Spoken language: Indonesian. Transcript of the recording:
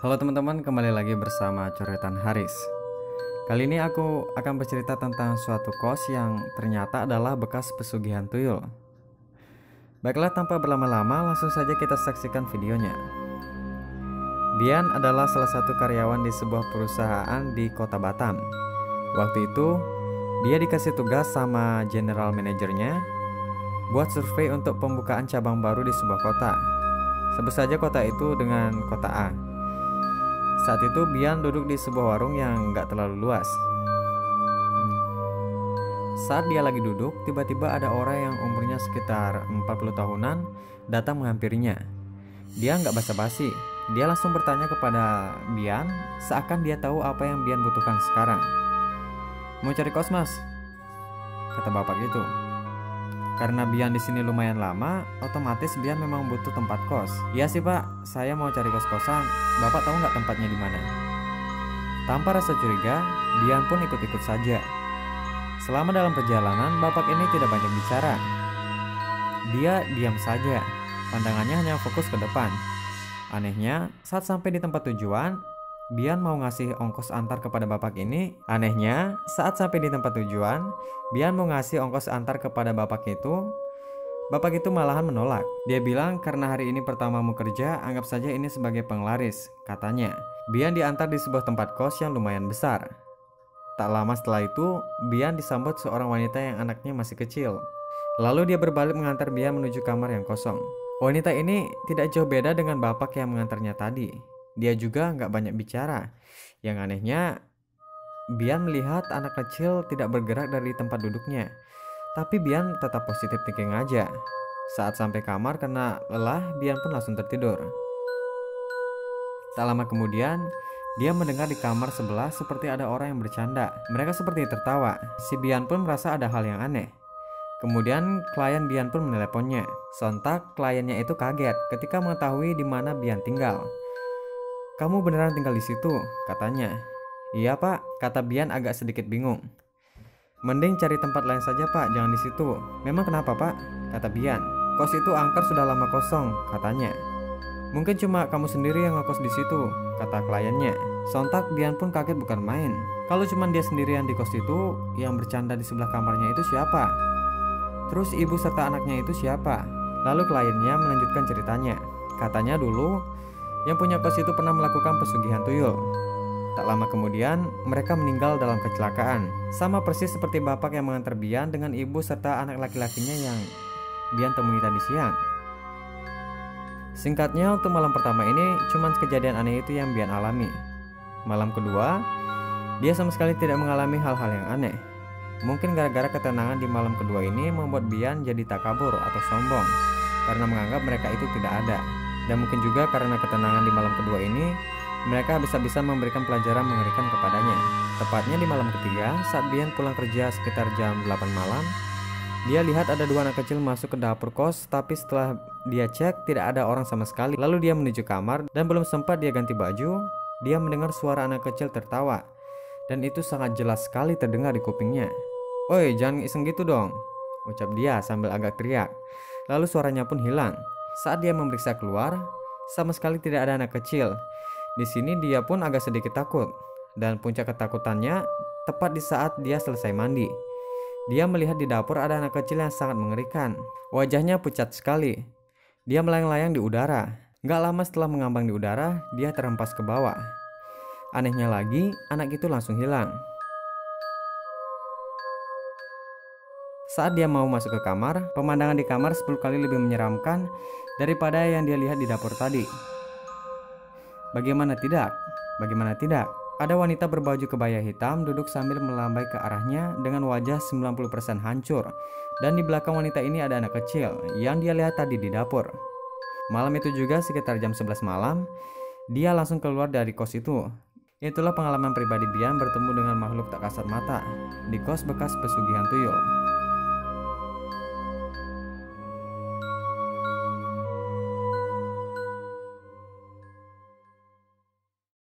Halo teman-teman, kembali lagi bersama Coretan Haris. Kali ini aku akan bercerita tentang suatu kos yang ternyata adalah bekas pesugihan tuyul. Baiklah, tanpa berlama-lama langsung saja kita saksikan videonya. Bian adalah salah satu karyawan di sebuah perusahaan di kota Batam. Waktu itu dia dikasih tugas sama general manajernya buat survei untuk pembukaan cabang baru di sebuah kota. Sebut saja kota itu dengan kota A. Saat itu Bian duduk di sebuah warung yang gak terlalu luas. Saat dia lagi duduk, tiba-tiba ada orang yang umurnya sekitar 40 tahunan datang menghampirinya. Dia gak basa-basi, dia langsung bertanya kepada Bian, seakan dia tahu apa yang Bian butuhkan sekarang. "Mau cari kos, Mas?" kata bapak itu. Karena Bian di sini lumayan lama, otomatis Bian memang butuh tempat kos. "Iya sih Pak, saya mau cari kos-kosan. Bapak tahu nggak tempatnya di mana?" Tanpa rasa curiga, Bian pun ikut-ikut saja. Selama dalam perjalanan, bapak ini tidak banyak bicara. Dia diam saja, pandangannya hanya fokus ke depan. Anehnya, saat sampai di tempat tujuan, Bian mau ngasih ongkos antar kepada bapak ini. Bian mau ngasih ongkos antar kepada bapak itu malahan menolak. Dia bilang karena hari ini pertamamu kerja, anggap saja ini sebagai penglaris, katanya. Bian diantar di sebuah tempat kos yang lumayan besar. Tak lama setelah itu, Bian disambut seorang wanita yang anaknya masih kecil. Lalu dia berbalik mengantar Bian menuju kamar yang kosong. Wanita ini tidak jauh beda dengan bapak yang mengantarnya tadi. Dia juga nggak banyak bicara. Yang anehnya, Bian melihat anak kecil tidak bergerak dari tempat duduknya. Tapi Bian tetap positif thinking aja. Saat sampai kamar karena lelah, Bian pun langsung tertidur. Tak lama kemudian, dia mendengar di kamar sebelah seperti ada orang yang bercanda. Mereka seperti tertawa. Si Bian pun merasa ada hal yang aneh. Kemudian klien Bian pun meneleponnya. Sontak kliennya itu kaget ketika mengetahui di mana Bian tinggal. "Kamu beneran tinggal di situ?" katanya. "Iya Pak," kata Bian agak sedikit bingung. "Mending cari tempat lain saja Pak, jangan di situ." "Memang kenapa Pak?" kata Bian. "Kos itu angker sudah lama kosong," katanya. "Mungkin cuma kamu sendiri yang ngekos di situ," kata kliennya. Sontak Bian pun kaget bukan main. Kalau cuma dia sendirian di kos itu, yang bercanda di sebelah kamarnya itu siapa? Terus ibu serta anaknya itu siapa? Lalu kliennya melanjutkan ceritanya. Katanya dulu yang punya kos itu pernah melakukan pesugihan tuyul. Tak lama kemudian, mereka meninggal dalam kecelakaan. Sama persis seperti bapak yang mengantar Bian dengan ibu serta anak laki-lakinya yang Bian temui tadi siang. Singkatnya, untuk malam pertama ini cuma kejadian aneh itu yang Bian alami. Malam kedua, dia sama sekali tidak mengalami hal-hal yang aneh. Mungkin gara-gara ketenangan di malam kedua ini membuat Bian jadi takabur atau sombong karena menganggap mereka itu tidak ada. Dan mungkin juga karena ketenangan di malam kedua ini, mereka bisa-bisa memberikan pelajaran mengerikan kepadanya. Tepatnya di malam ketiga, saat Bian pulang kerja sekitar jam 8 malam, dia lihat ada dua anak kecil masuk ke dapur kos, tapi setelah dia cek tidak ada orang sama sekali. Lalu dia menuju kamar dan belum sempat dia ganti baju, dia mendengar suara anak kecil tertawa. Dan itu sangat jelas sekali terdengar di kupingnya. "Oi, jangan iseng gitu dong," ucap dia sambil agak teriak. Lalu suaranya pun hilang. Saat dia memeriksa keluar, sama sekali tidak ada anak kecil. Di sini dia pun agak sedikit takut. Dan puncak ketakutannya tepat di saat dia selesai mandi. Dia melihat di dapur ada anak kecil yang sangat mengerikan. Wajahnya pucat sekali. Dia melayang-layang di udara. Gak lama setelah mengambang di udara, dia terhempas ke bawah. Anehnya lagi, anak itu langsung hilang. Saat dia mau masuk ke kamar, pemandangan di kamar 10 kali lebih menyeramkan daripada yang dia lihat di dapur tadi. Bagaimana tidak? Ada wanita berbaju kebaya hitam duduk sambil melambai ke arahnya dengan wajah 90% hancur. Dan di belakang wanita ini ada anak kecil yang dia lihat tadi di dapur. Malam itu juga sekitar jam 11 malam, dia langsung keluar dari kos itu. Itulah pengalaman pribadi Bian bertemu dengan makhluk tak kasat mata di kos bekas pesugihan tuyul.